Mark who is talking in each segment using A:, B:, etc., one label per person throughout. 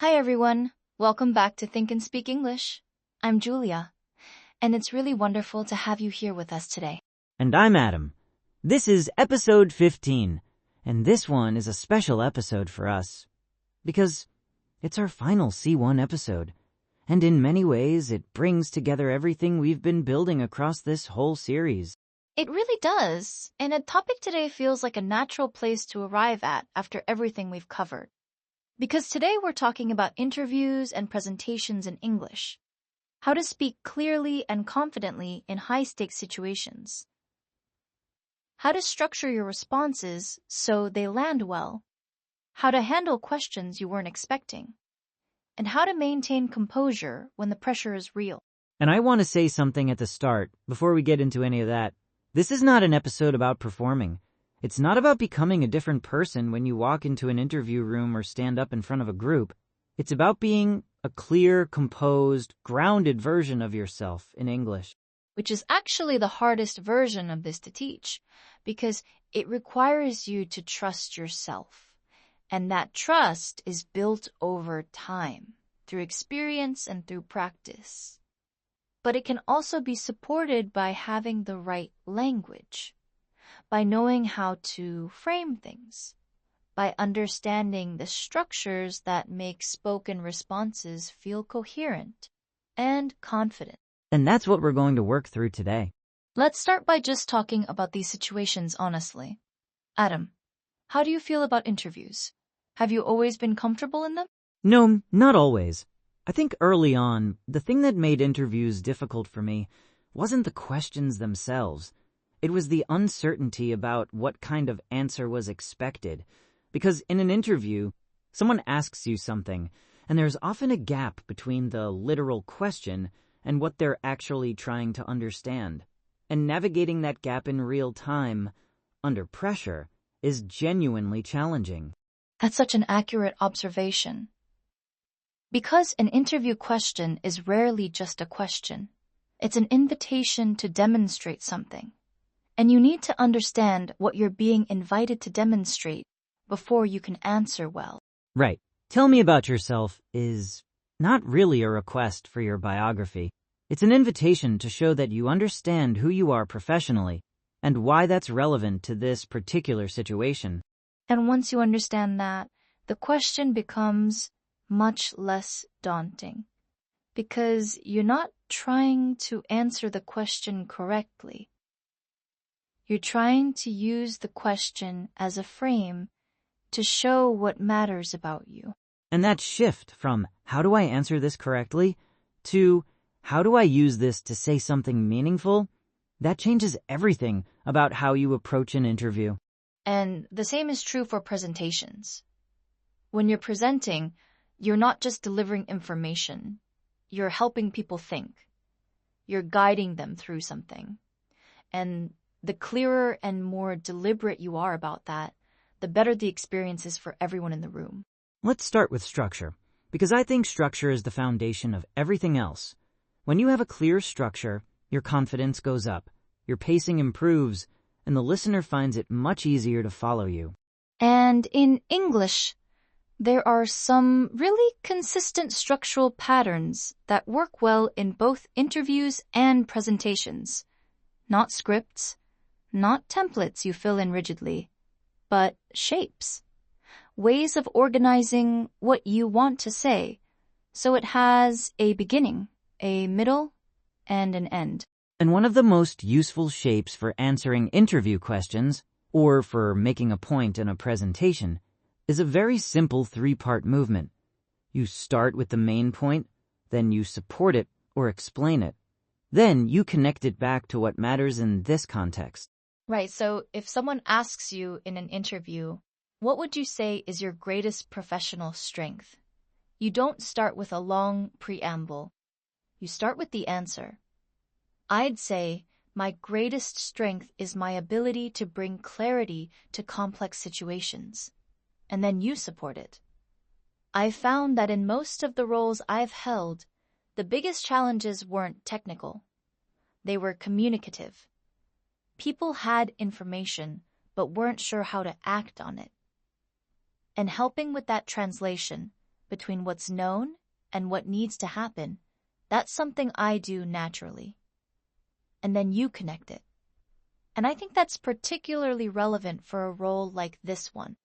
A: Hi everyone, welcome back to Think and Speak English. I'm Julia, and it's really wonderful to have you here with us today.
B: And I'm Adam. This is episode 15, and this one is a special episode for us because it's our final C1 episode, and in many ways it brings together everything we've been building across this whole series.
A: It really does, and a topic today feels like a natural place to arrive at after everything we've covered. Because today we're talking about interviews and presentations in English, how to speak clearly and confidently in high-stakes situations, how to structure your responses so they land well, how to handle questions you weren't expecting, and how to maintain composure when the pressure is real.
B: And I want to say something at the start, before we get into any of that. This is not an episode about performing. It's not about becoming a different person when you walk into an interview room or stand up in front of a group. It's about being a clear, composed, grounded version of yourself in English.
A: Which is actually the hardest version of this to teach, because it requires you to trust yourself. And that trust is built over time, through experience and through practice. But it can also be supported by having the right language, by knowing how to frame things, by understanding the structures that make spoken responses feel coherent and confident.
B: And that's what we're going to work through today.
A: Let's start by just talking about these situations honestly. Adam, how do you feel about interviews? Have you always been comfortable in them?
B: No, not always. I think early on, the thing that made interviews difficult for me wasn't the questions themselves. It was the uncertainty about what kind of answer was expected. Because in an interview, someone asks you something, and there's often a gap between the literal question and what they're actually trying to understand. And navigating that gap in real time, under pressure, is genuinely challenging.
A: That's such an accurate observation. Because an interview question is rarely just a question. It's an invitation to demonstrate something. And you need to understand what you're being invited to demonstrate before you can answer well.
B: Right. Tell me about yourself is not really a request for your biography. It's an invitation to show that you understand who you are professionally and why that's relevant to this particular situation.
A: And once you understand that, the question becomes much less daunting because you're not trying to answer the question correctly. You're trying to use the question as a frame to show what matters about you.
B: And that shift from how do I answer this correctly to how do I use this to say something meaningful, that changes everything about how you approach an interview.
A: And the same is true for presentations. When you're presenting, you're not just delivering information. You're helping people think. You're guiding them through something. And the clearer and more deliberate you are about that, the better the experience is for everyone in the room.
B: Let's start with structure, because I think structure is the foundation of everything else. When you have a clear structure, your confidence goes up, your pacing improves, and the listener finds it much easier to follow you.
A: And in English, there are some really consistent structural patterns that work well in both interviews and presentations. Not scripts, not templates you fill in rigidly, but shapes. Ways of organizing what you want to say, so it has a beginning, a middle, and an end.
B: And one of the most useful shapes for answering interview questions, or for making a point in a presentation, is a very simple three-part movement. You start with the main point, then you support it or explain it. Then you connect it back to what matters in this context.
A: Right, so if someone asks you in an interview, what would you say is your greatest professional strength? You don't start with a long preamble. You start with the answer. I'd say my greatest strength is my ability to bring clarity to complex situations. And then you support it. I've found that in most of the roles I've held, the biggest challenges weren't technical. They were communicative. People had information, but weren't sure how to act on it. And helping with that translation, between what's known and what needs to happen, that's something I do naturally. And then you connect it. And I think that's particularly relevant for a role like this one,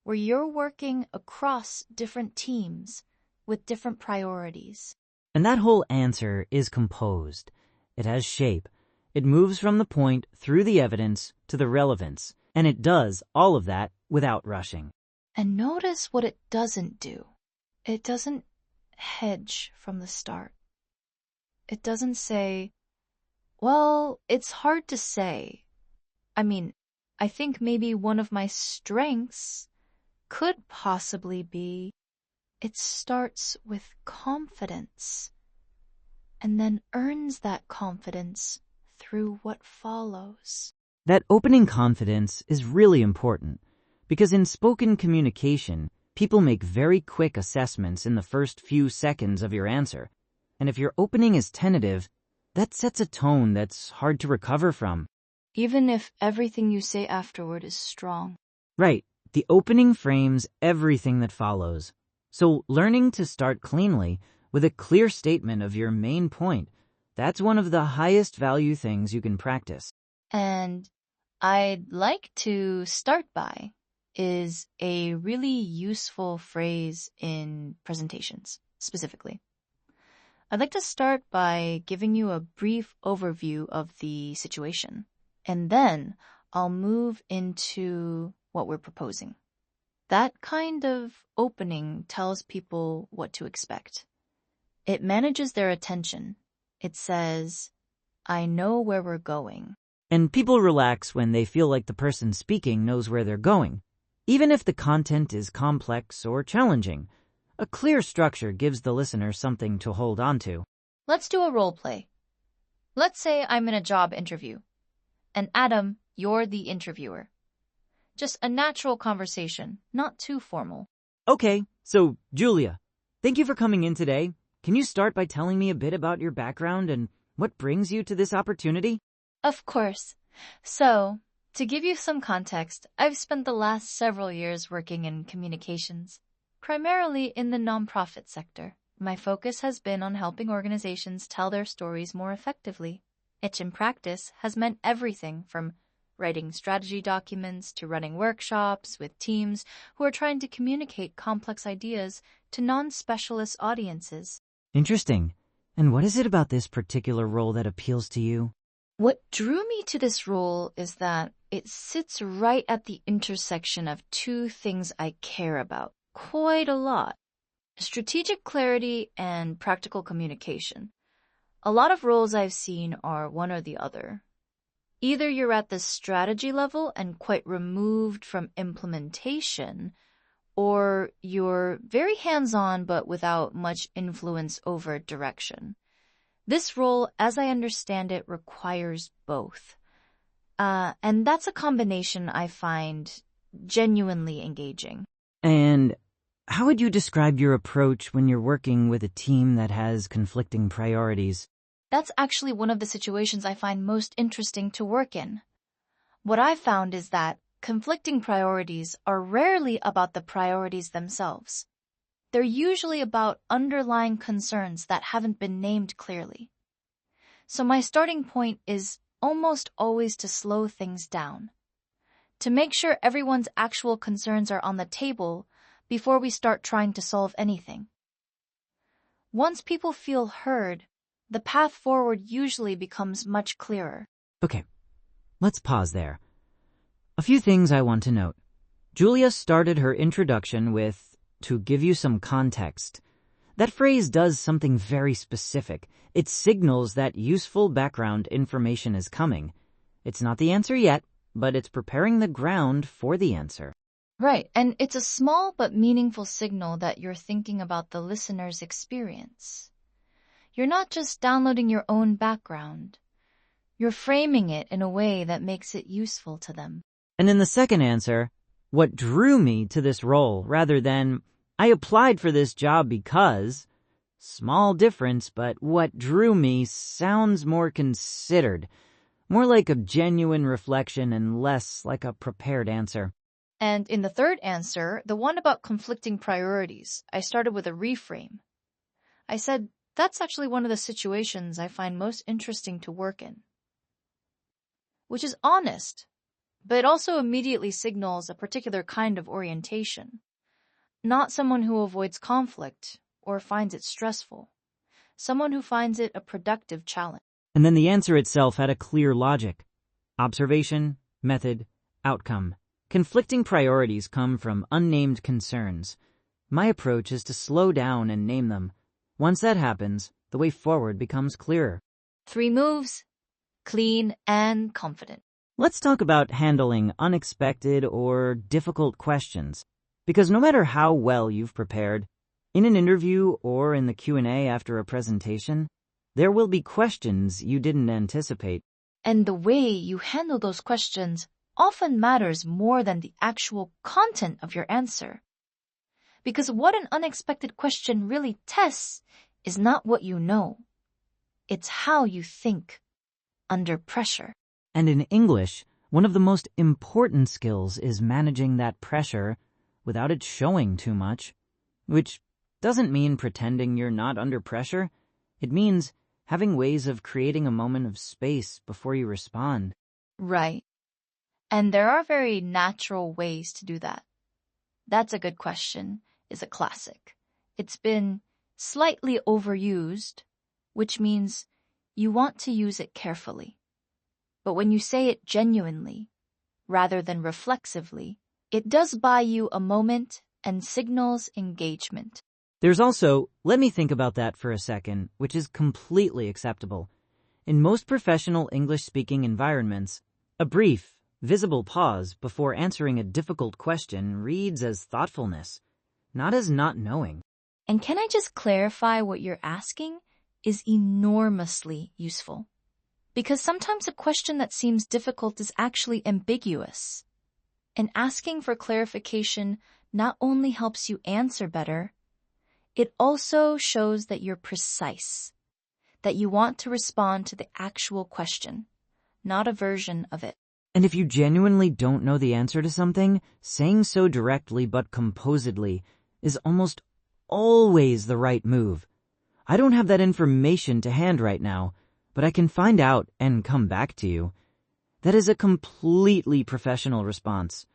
A: where you're working across different teams with different priorities.
B: And that whole answer is composed. It has shape. It moves from the point through the evidence to the relevance. And it does all of that without rushing.
A: And notice what it doesn't do. It doesn't hedge from the start. It doesn't say, well, it's hard to say. I mean, I think maybe one of my strengths could possibly be it starts with confidence and then earns that confidence through what follows.
B: That opening confidence is really important because in spoken communication, people make very quick assessments in the first few seconds of your answer. And if your opening is tentative, that sets a tone that's hard to recover from.
A: Even if everything you say afterward is strong.
B: Right. The opening frames everything that follows. So learning to start cleanly with a clear statement of your main point, that's one of the highest value things you can practice.
A: And I'd like to start by is a really useful phrase in presentations, specifically. I'd like to start by giving you a brief overview of the situation, and then I'll move into what we're proposing. That kind of opening tells people what to expect. It manages their attention. It says, I know where we're going.
B: And people relax when they feel like the person speaking knows where they're going. Even if the content is complex or challenging, a clear structure gives the listener something to hold on to.
A: Let's do a role play. Let's say I'm in a job interview, and Adam, you're the interviewer. Just a natural conversation, not too formal.
B: Okay, so Julia, thank you for coming in today. Can you start by telling me a bit about your background and what brings you to this opportunity?
A: Of course. So, to give you some context, I've spent the last several years working in communications, primarily in the nonprofit sector. My focus has been on helping organizations tell their stories more effectively, which in practice has meant everything from writing strategy documents to running workshops with teams who are trying to communicate complex ideas to non-specialist audiences.
B: Interesting. And what is it about this particular role that appeals to you?
A: What drew me to this role is that it sits right at the intersection of two things I care about quite a lot: strategic clarity and practical communication. A lot of roles I've seen are one or the other. Either you're at the strategy level and quite removed from implementation, or you're very hands-on but without much influence over direction. This role, as I understand it, requires both. And that's a combination I find genuinely engaging.
B: And how would you describe your approach when you're working with a team that has conflicting priorities?
A: That's actually one of the situations I find most interesting to work in. What I've found is that conflicting priorities are rarely about the priorities themselves. They're usually about underlying concerns that haven't been named clearly. So my starting point is almost always to slow things down, to make sure everyone's actual concerns are on the table before we start trying to solve anything. Once people feel heard, the path forward usually becomes much clearer.
B: Okay, let's pause there. A few things I want to note. Julia started her introduction with, to give you some context. That phrase does something very specific. It signals that useful background information is coming. It's not the answer yet, but it's preparing the ground for the answer.
A: Right, and it's a small but meaningful signal that you're thinking about the listener's experience. You're not just downloading your own background. You're framing it in a way that makes it useful to them.
B: And in the second answer, what drew me to this role rather than, I applied for this job because, small difference, but what drew me sounds more considered, more like a genuine reflection and less like a prepared answer.
A: And in the third answer, the one about conflicting priorities, I started with a reframe. I said, that's actually one of the situations I find most interesting to work in. Which is honest, but it also immediately signals a particular kind of orientation. Not someone who avoids conflict or finds it stressful. Someone who finds it a productive challenge.
B: And then the answer itself had a clear logic. Observation, method, outcome. Conflicting priorities come from unnamed concerns. My approach is to slow down and name them. Once that happens, the way forward becomes clearer.
A: 3 moves, clean and confident.
B: Let's talk about handling unexpected or difficult questions. Because no matter how well you've prepared, in an interview or in the Q&A after a presentation, there will be questions you didn't anticipate.
A: And the way you handle those questions often matters more than the actual content of your answer. Because what an unexpected question really tests is not what you know. It's how you think under pressure.
B: And in English, one of the most important skills is managing that pressure without it showing too much. Which doesn't mean pretending you're not under pressure. It means having ways of creating a moment of space before you respond.
A: Right. And there are very natural ways to do that. That's a good question is a classic. It's been slightly overused, which means you want to use it carefully. But when you say it genuinely, rather than reflexively, it does buy you a moment and signals engagement.
B: There's also, let me think about that for a second, which is completely acceptable. In most professional English-speaking environments, a brief, visible pause before answering a difficult question reads as thoughtfulness, not as not knowing.
A: And can I just clarify what you're asking is enormously useful? Because sometimes a question that seems difficult is actually ambiguous. And asking for clarification not only helps you answer better, it also shows that you're precise, that you want to respond to the actual question, not a version of it.
B: And if you genuinely don't know the answer to something, saying so directly but composedly is almost always the right move. I don't have that information to hand right now, but I can find out and come back to you. That is a completely professional response.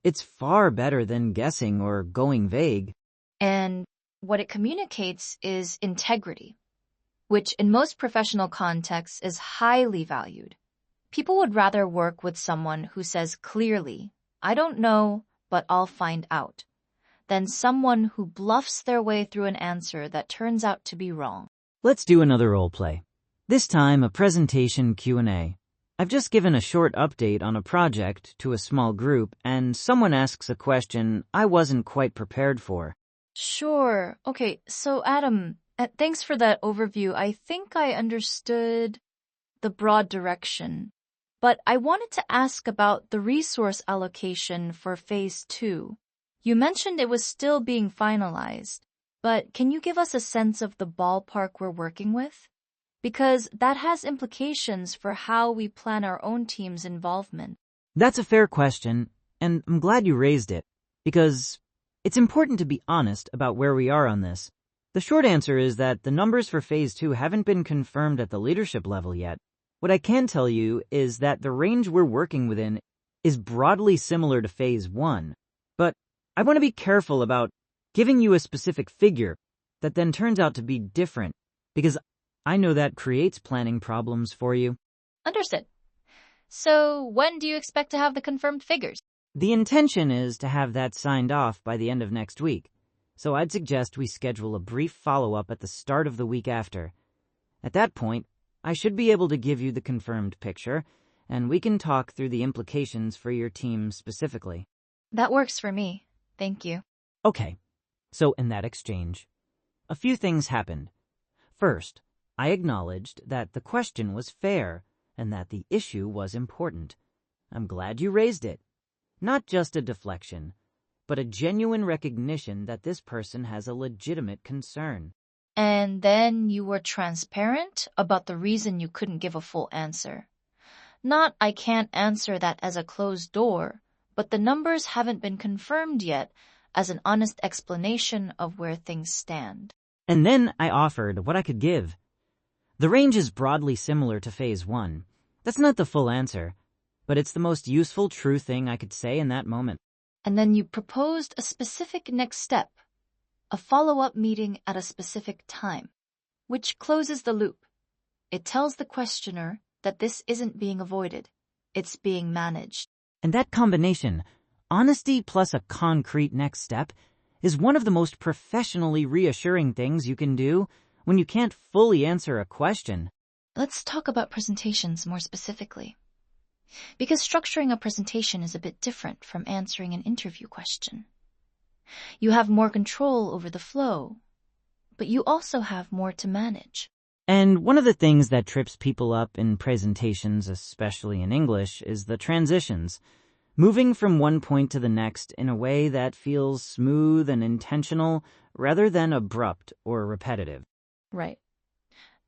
B: It's far better than guessing or going vague.
A: And what it communicates is integrity, which in most professional contexts is highly valued. People would rather work with someone who says clearly, I don't know, but I'll find out, than someone who bluffs their way through an answer that turns out to be wrong.
B: Let's do another role play. This time, a presentation Q&A. I've just given a short update on a project to a small group, and someone asks a question I wasn't quite prepared for.
A: Sure. Okay, so Adam, thanks for that overview. I think I understood the broad direction. But I wanted to ask about the resource allocation for Phase 2. You mentioned it was still being finalized, but can you give us a sense of the ballpark we're working with? Because that has implications for how we plan our own team's involvement.
B: That's a fair question, and I'm glad you raised it, because it's important to be honest about where we are on this. The short answer is that the numbers for Phase 2 haven't been confirmed at the leadership level yet. What I can tell you is that the range we're working within is broadly similar to Phase 1, but I want to be careful about giving you a specific figure that then turns out to be different, because I know that creates planning problems for you.
A: Understood. So when do you expect to have the confirmed figures?
B: The intention is to have that signed off by the end of next week, so I'd suggest we schedule a brief follow-up at the start of the week after. At that point, I should be able to give you the confirmed picture, and we can talk through the implications for your team specifically.
A: That works for me. Thank you.
B: Okay, so in that exchange, a few things happened. First, I acknowledged that the question was fair and that the issue was important. I'm glad you raised it. Not just a deflection, but a genuine recognition that this person has a legitimate concern.
A: And then you were transparent about the reason you couldn't give a full answer. Not, I can't answer that as a closed door, but the numbers haven't been confirmed yet as an honest explanation of where things stand.
B: And then I offered what I could give. The range is broadly similar to phase 1. That's not the full answer, but it's the most useful true thing I could say in that moment.
A: And then you proposed a specific next step, a follow-up meeting at a specific time, which closes the loop. It tells the questioner that this isn't being avoided, it's being managed.
B: And that combination, honesty plus a concrete next step, is one of the most professionally reassuring things you can do when you can't fully answer a question.
A: Let's talk about presentations more specifically. Because structuring a presentation is a bit different from answering an interview question. You have more control over the flow, but you also have more to manage.
B: And one of the things that trips people up in presentations, especially in English, is the transitions. Moving from one point to the next in a way that feels smooth and intentional rather than abrupt or repetitive.
A: Right.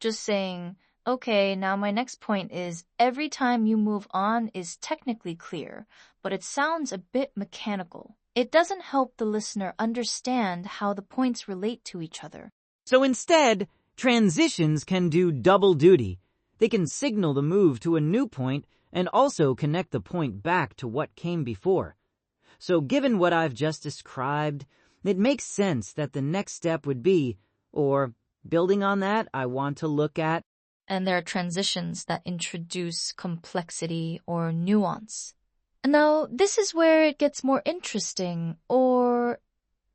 A: Just saying, okay, now my next point is every time you move on is technically clear, but it sounds a bit mechanical. It doesn't help the listener understand how the points relate to each other.
B: So instead, transitions can do double duty. They can signal the move to a new point and also connect the point back to what came before. So given what I've just described, it makes sense that the next step would be, or building on that, I want to look at.
A: And there are transitions that introduce complexity or nuance. Now, this is where it gets more interesting, or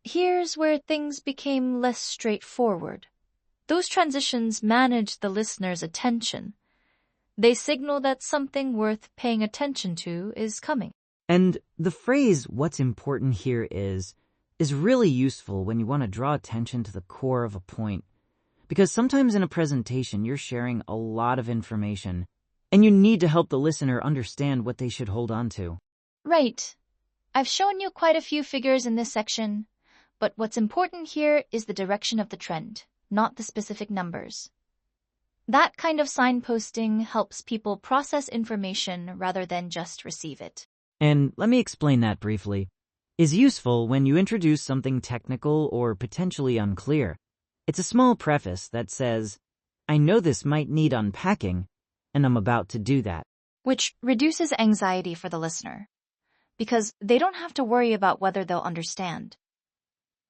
A: here's where things became less straightforward. Those transitions manage the listener's attention. They signal that something worth paying attention to is coming.
B: And the phrase, what's important here is really useful when you want to draw attention to the core of a point. Because sometimes in a presentation, you're sharing a lot of information, and you need to help the listener understand what they should hold on to.
A: Right. I've shown you quite a few figures in this section, but what's important here is the direction of the trend, not the specific numbers. That kind of signposting helps people process information rather than just receive it.
B: And let me explain that briefly. Is useful when you introduce something technical or potentially unclear. It's a small preface that says, I know this might need unpacking, and I'm about to do that.
A: Which reduces anxiety for the listener, because they don't have to worry about whether they'll understand.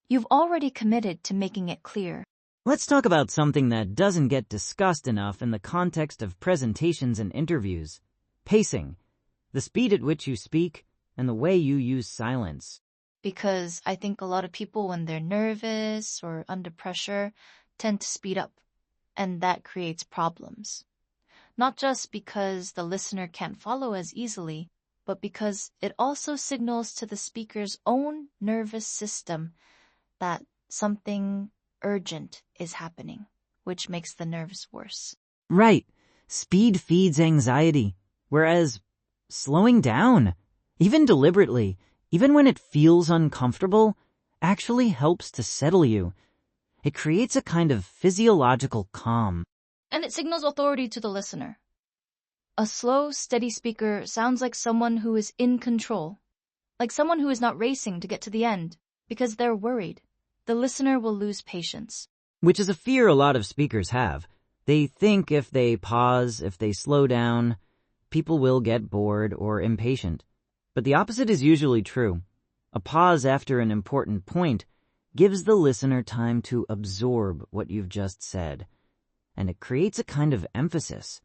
A: You've already committed to making it clear.
B: Let's talk about something that doesn't get discussed enough in the context of presentations and interviews. Pacing, the speed at which you speak, and the way you use silence.
A: Because I think a lot of people, when they're nervous or under pressure, tend to speed up, and that creates problems. Not just because the listener can't follow as easily, but because it also signals to the speaker's own nervous system that something urgent is happening, which makes the nerves worse.
B: Right. Speed feeds anxiety, whereas slowing down, even deliberately, even when it feels uncomfortable, actually helps to settle you. It creates a kind of physiological calm.
A: And it signals authority to the listener. A slow, steady speaker sounds like someone who is in control, like someone who is not racing to get to the end because they're worried. The listener will lose patience.
B: Which is a fear a lot of speakers have. They think if they pause, if they slow down, people will get bored or impatient. But the opposite is usually true. A pause after an important point gives the listener time to absorb what you've just said, and it creates a kind of emphasis.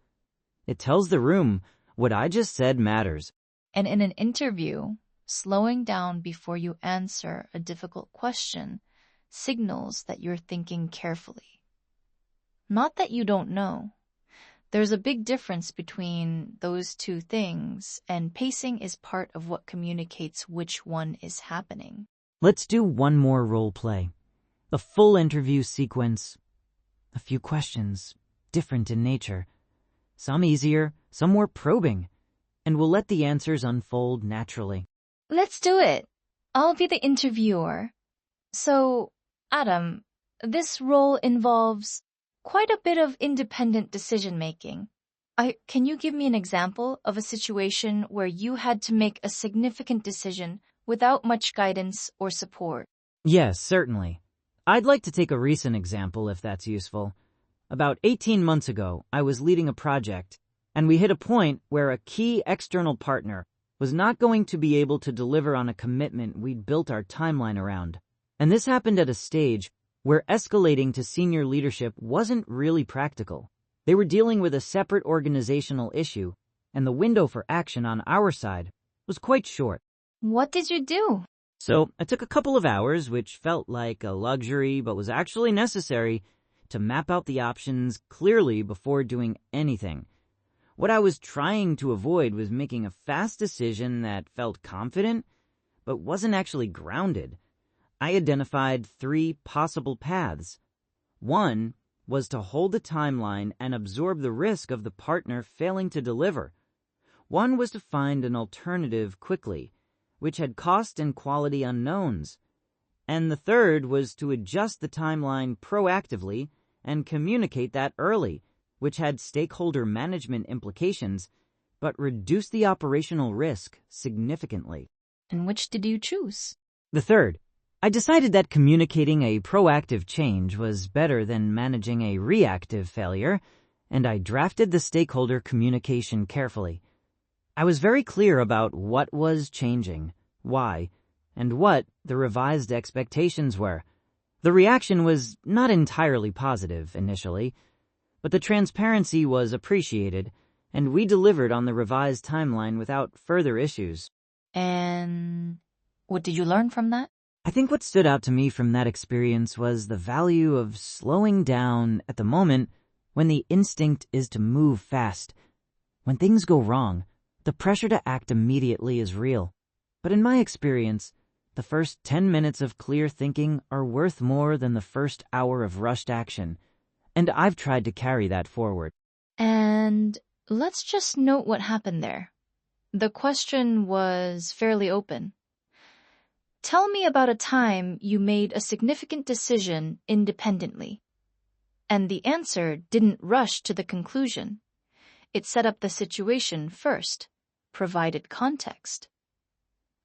B: It tells the room, what I just said matters.
A: And in an interview, slowing down before you answer a difficult question signals that you're thinking carefully. Not that you don't know. There's a big difference between those two things, and pacing is part of what communicates which one is happening.
B: Let's do one more role play. A full interview sequence. A few questions, different in nature. Some easier, some more probing. And we'll let the answers unfold naturally.
A: Let's do it. I'll be the interviewer. So, Adam, this role involves quite a bit of independent decision-making. Can you give me an example of a situation where you had to make a significant decision without much guidance or support?
B: Yes, certainly. I'd like to take a recent example if that's useful. About 18 months ago, I was leading a project, and we hit a point where a key external partner was not going to be able to deliver on a commitment we'd built our timeline around. And this happened at a stage where escalating to senior leadership wasn't really practical. They were dealing with a separate organizational issue, and the window for action on our side was quite short.
A: What did you do?
B: So I took a couple of hours, which felt like a luxury but was actually necessary, to map out the options clearly before doing anything. What I was trying to avoid was making a fast decision that felt confident but wasn't actually grounded. I identified 3 possible paths. One was to hold the timeline and absorb the risk of the partner failing to deliver. One was to find an alternative quickly, which had cost and quality unknowns. And the third was to adjust the timeline proactively and communicate that early, which had stakeholder management implications, but reduced the operational risk significantly.
A: And which did you choose?
B: The third. I decided that communicating a proactive change was better than managing a reactive failure, and I drafted the stakeholder communication carefully. I was very clear about what was changing, why, and what the revised expectations were. The reaction was not entirely positive initially, but the transparency was appreciated, and we delivered on the revised timeline without further issues.
A: And what did you learn from that?
B: I think what stood out to me from that experience was the value of slowing down at the moment when the instinct is to move fast. When things go wrong, the pressure to act immediately is real. But in my experience, the first 10 minutes of clear thinking are worth more than the first hour of rushed action, and I've tried to carry that forward.
A: And let's just note what happened there. The question was fairly open. Tell me about a time you made a significant decision independently. And the answer didn't rush to the conclusion. It set up the situation first, provided context,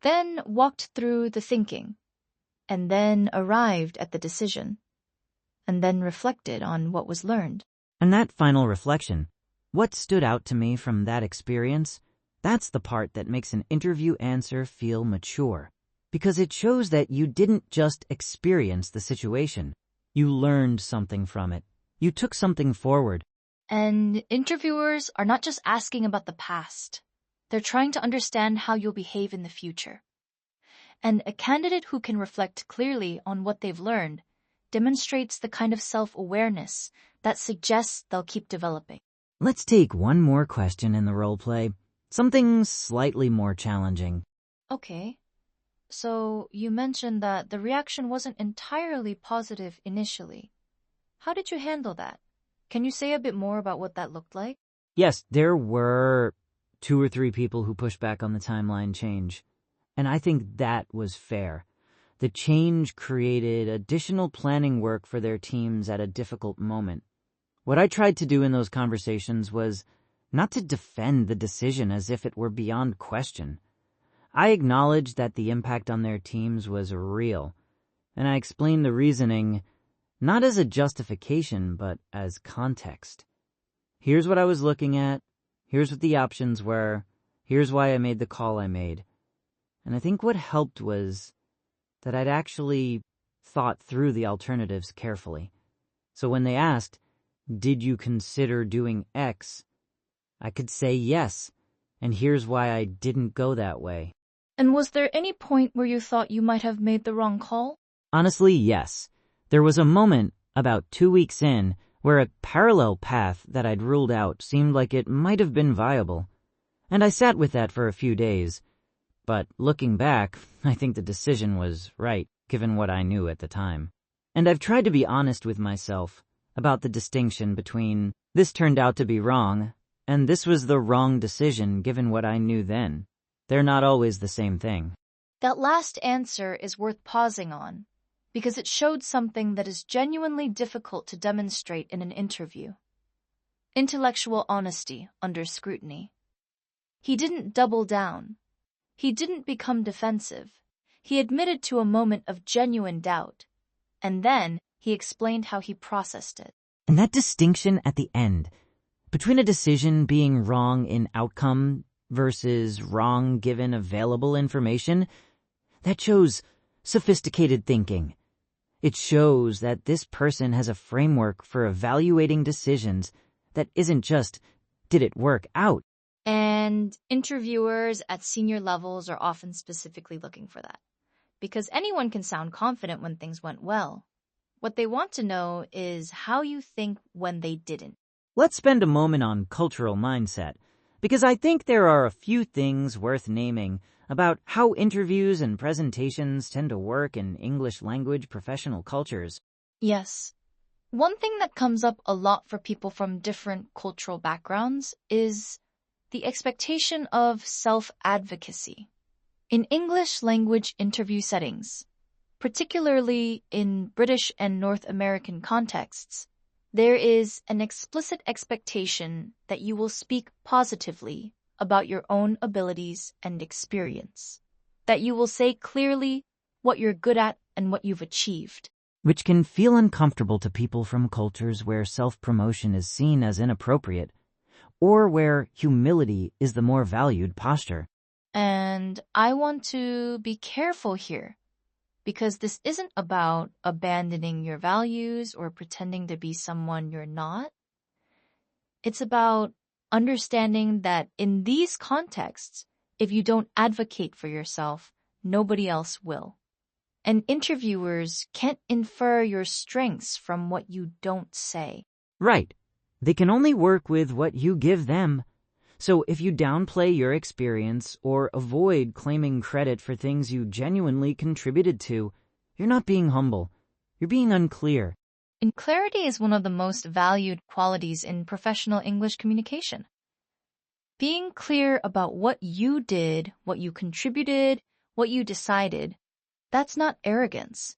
A: then walked through the thinking, and then arrived at the decision, and then reflected on what was learned.
B: And that final reflection, what stood out to me from that experience, that's the part that makes an interview answer feel mature. Because it shows that you didn't just experience the situation. You learned something from it. You took something forward.
A: And interviewers are not just asking about the past. They're trying to understand how you'll behave in the future. And a candidate who can reflect clearly on what they've learned demonstrates the kind of self-awareness that suggests they'll keep developing.
B: Let's take one more question in the role play. Something slightly more challenging.
A: Okay. So you mentioned that the reaction wasn't entirely positive initially. How did you handle that? Can you say a bit more about what that looked like?
B: Yes, there were 2 or 3 people who pushed back on the timeline change, and I think that was fair. The change created additional planning work for their teams at a difficult moment. What I tried to do in those conversations was not to defend the decision as if it were beyond question. I acknowledged that the impact on their teams was real, and I explained the reasoning not as a justification, but as context. Here's what I was looking at, here's what the options were, here's why I made the call I made. And I think what helped was that I'd actually thought through the alternatives carefully. So when they asked, "Did you consider doing X?" I could say yes, and here's why I didn't go that way.
A: And was there any point where you thought you might have made the wrong call?
B: Honestly, yes. There was a moment, about 2 weeks in, where a parallel path that I'd ruled out seemed like it might have been viable. And I sat with that for a few days. But looking back, I think the decision was right, given what I knew at the time. And I've tried to be honest with myself about the distinction between this turned out to be wrong and this was the wrong decision given what I knew then. They're not always the same thing.
A: That last answer is worth pausing on, because it showed something that is genuinely difficult to demonstrate in an interview. intellectual honesty under scrutiny. He didn't double down. He didn't become defensive. He admitted to a moment of genuine doubt, and then he explained how he processed it.
B: And that distinction at the end, between a decision being wrong in outcome versus wrong given available information, that shows sophisticated thinking. It shows that this person has a framework for evaluating decisions that isn't just, did it work out?
A: And interviewers at senior levels are often specifically looking for that, because anyone can sound confident when things went well. What they want to know is how you think when they didn't.
B: Let's spend a moment on cultural mindset, because I think there are a few things worth naming about how interviews and presentations tend to work in English language professional cultures.
A: Yes. One thing that comes up a lot for people from different cultural backgrounds is the expectation of self-advocacy. In English language interview settings, particularly in British and North American contexts, there is an explicit expectation that you will speak positively about your own abilities and experience, that you will say clearly what you're good at and what you've achieved.
B: Which can feel uncomfortable to people from cultures where self-promotion is seen as inappropriate, or where humility is the more valued posture.
A: And I want to be careful here, because this isn't about abandoning your values or pretending to be someone you're not. It's about understanding that in these contexts, if you don't advocate for yourself, nobody else will. And interviewers can't infer your strengths from what you don't say.
B: Right. They can only work with what you give them. So if you downplay your experience or avoid claiming credit for things you genuinely contributed to, you're not being humble. You're being unclear.
A: And clarity is one of the most valued qualities in professional English communication. Being clear about what you did, what you contributed, what you decided, that's not arrogance.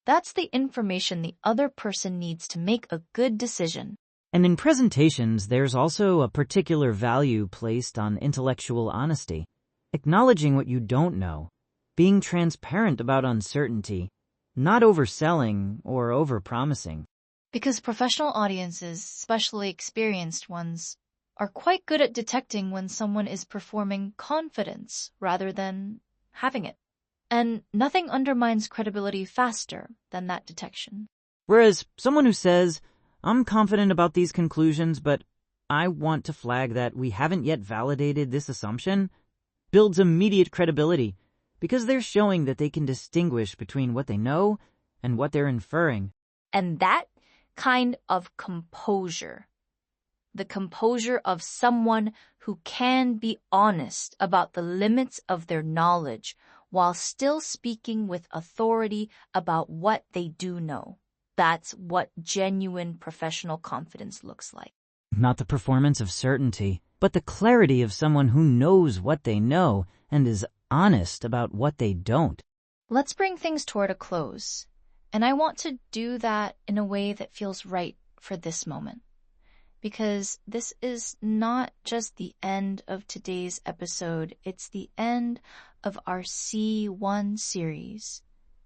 A: That's the information the other person needs to make a good decision.
B: And in presentations, there's also a particular value placed on intellectual honesty, acknowledging what you don't know, being transparent about uncertainty, not overselling or overpromising.
A: Because professional audiences, especially experienced ones, are quite good at detecting when someone is performing confidence rather than having it. And nothing undermines credibility faster than that detection.
B: Whereas someone who says, I'm confident about these conclusions, but I want to flag that we haven't yet validated this assumption, builds immediate credibility because they're showing that they can distinguish between what they know and what they're inferring.
A: And that kind of composure, the composure of someone who can be honest about the limits of their knowledge while still speaking with authority about what they do know. That's what genuine professional confidence looks like.
B: Not the performance of certainty, but the clarity of someone who knows what they know and is honest about what they don't.
A: Let's bring things toward a close, and I want to do that in a way that feels right for this moment. Because this is not just the end of today's episode, it's the end of our C1 series,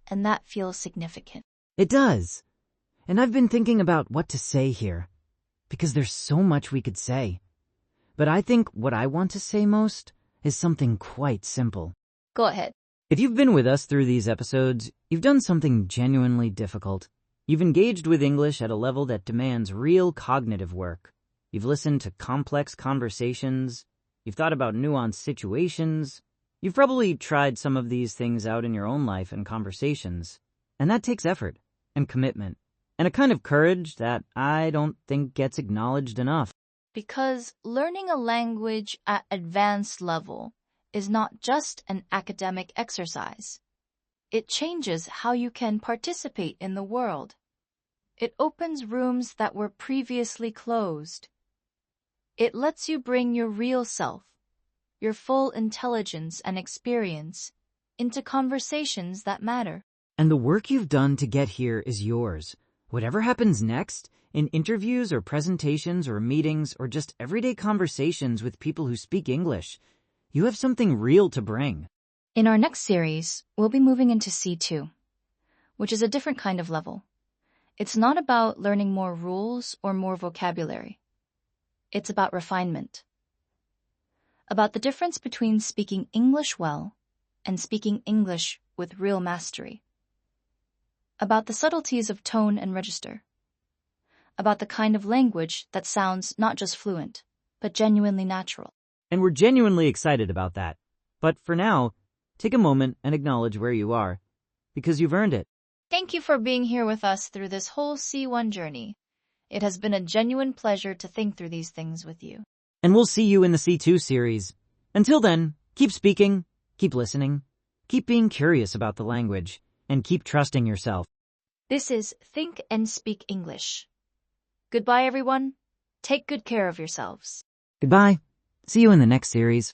A: and that feels significant.
B: It does. And I've been thinking about what to say here, because there's so much we could say. But I think what I want to say most is something quite simple.
A: Go ahead.
B: If you've been with us through these episodes, you've done something genuinely difficult. You've engaged with English at a level that demands real cognitive work. You've listened to complex conversations. You've thought about nuanced situations. You've probably tried some of these things out in your own life and conversations. And that takes effort and commitment and a kind of courage that I don't think gets acknowledged enough.
A: Because learning a language at advanced level is not just an academic exercise. It changes how you can participate in the world. It opens rooms that were previously closed. It lets you bring your real self, your full intelligence and experience, into conversations that matter.
B: And the work you've done to get here is yours, Whatever happens next, in interviews or presentations or meetings or just everyday conversations with people who speak English, you have something real to bring.
A: In our next series, we'll be moving into C2, which is a different kind of level. It's not about learning more rules or more vocabulary. It's about refinement. About the difference between speaking English well and speaking English with real mastery. About the subtleties of tone and register. About the kind of language that sounds not just fluent, but genuinely natural.
B: And we're genuinely excited about that. But for now, take a moment and acknowledge where you are, because you've earned it.
A: Thank you for being here with us through this whole C1 journey. It has been a genuine pleasure to think through these things with you.
B: And we'll see you in the C2 series. Until then, keep speaking, keep listening, keep being curious about the language, and keep trusting yourself.
A: This is Think and Speak English. Goodbye, everyone. Take good care of yourselves.
B: Goodbye. See you in the next series.